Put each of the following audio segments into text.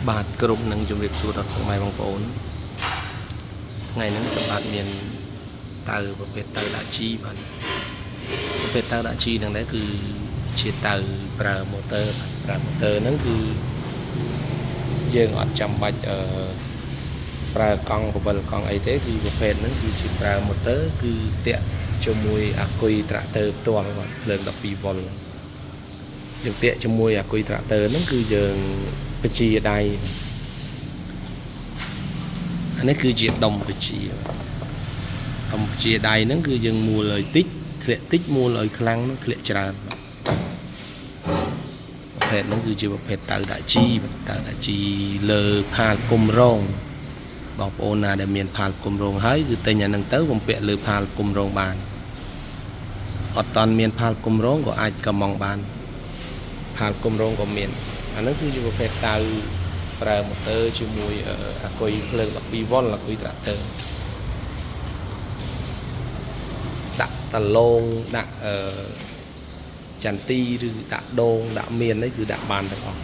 បាទគ្រប់នឹងជំរាបសួរដល់ម៉ែបងប្អូនថ្ងៃនេះសម្បត្តិមានតៅប្រភេទតៅដាក់ជីបាទប្រភេទតៅដាក់ជីហ្នឹងដែរគឺជាតៅប្រើម៉ូទ័របាទប្រើម៉ូទ័រហ្នឹងគឺយើងអត់ចាំបាច់ប្រើកង់កវិលកង់អីទេគឺប្រភេទហ្នឹងគឺជាប្រើម៉ូទ័រគឺតាក់ជាមួយអាគុយត្រាក់ទ័រផ្ទាល់បាទភ្លើង12វ៉ុលយើងតាក់ជាមួយអាគុយត្រាក់ទ័រហ្នឹងគឺយើងបញ្ជាដៃអានេះគឺជាដុំបញ្ជាដៃហ្នឹងគឺយើងមួលឲ្យតិចធ្លាក់តិចមួលឲ្យខ្លាំងហ្នឹងធ្លាក់ច្រើនប្រភេទហ្នឹងគឺជាប្រភេទតៅដាក់ជីតៅដាក់ជីលើផាលគុំរងបងប្អូនណាដែលមានផាលគុំរងហើយគឺទិញអាហ្នឹងទៅបំពាក់លើផាលគុំរងបានអត់តាន់មានផាលគុំរងក៏អាចកំងបានផាលគុំរងក៏មានអាហ្នឹងគឺជាប្រភេទតៅប្រើម៉ូទ័រជាមួយអាគុយភ្លើង12វ៉ុលអាគុយត្រាក់ទ័រដាក់តឡងដាក់ចន្ទីឬដាក់ដងដាក់មាននេះគឺដាក់បានទាំងអស់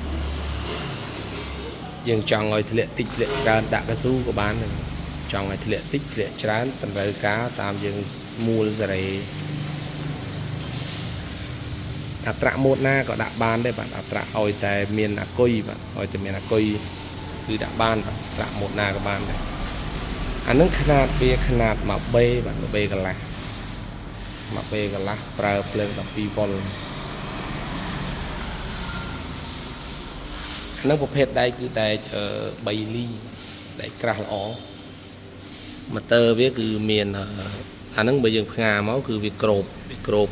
យើងចង់ឲ្យធ្លាក់តិចធ្លាក់ច្រើនដាក់កស៊ូក៏បានដែរចង់ឲ្យធ្លាក់តិចធ្លាក់ច្រើនតម្រូវការតាមយើងមួលសេរីអត្រាម៉ូតណាក៏ដាក់បានដែរបាទអត្រាឲ្យតែមានអាគុយបាទឲ្យតែមានអាគុយគឺដាក់បានបាទអត្រាម៉ូតណាក៏បានដែរអានឹងຂະຫນាតវាຂະຫນាត1បេបាទ1បេកន្លះ1បេកន្លះប្រើភ្លើង12វ៉ុលនឹងប្រភេទដែកគឺដែក3លីដែកក្រាស់ល្អម៉ូទ័រវាគឺមានអានឹងបើយើងផ្ងាមកគឺវាក្រប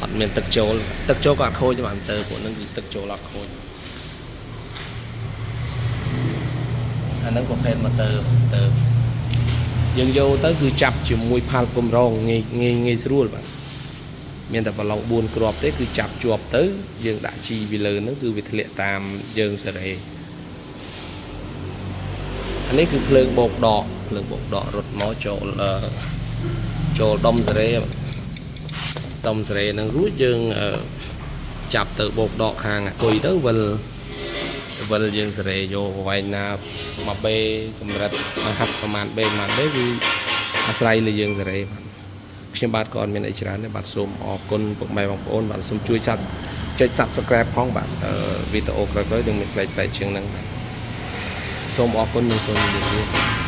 អត់មានទឹកចូលក៏អត់ខូចទេបាទម៉ូទ័រពួកហ្នឹងគឺទឹកចូលអត់ខូចអានឹងប្រភេទម៉ូទ័រយើងយកទៅគឺចាប់ជាមួយផាល់គុំរងងាយស្រួលបាទមានតែប្រឡង4គ្រាប់ទេគឺចាប់ជាប់ទៅយើងដាក់ជីពីលើហ្នឹងគឺវាធ្លាក់តាមយើងសេរីអានេះគឺភ្លើងបោកដករត់មកចូលដុំសេរីហ្នឹងរួចយើងចាប់ទៅបោកដកខាងអាគុយទៅវិលយើងសេរីយកប្រវែងណា1បេកម្រិតហាត់ប្រមាណបេគឺអាស្រ័យលើយើងសេរីបាទខ្ញុំបាទក៏អត់មានអីច្រើនទេបាទសូមអរគុណពុកម៉ែបងប្អូនបាទសូមជួយចុច Subscribe ផងបាទវីដេអូក្រោយៗនឹងមានផ្លែជាងហ្នឹងបាទសូមអរគុណនិងសូមជម្រាបលា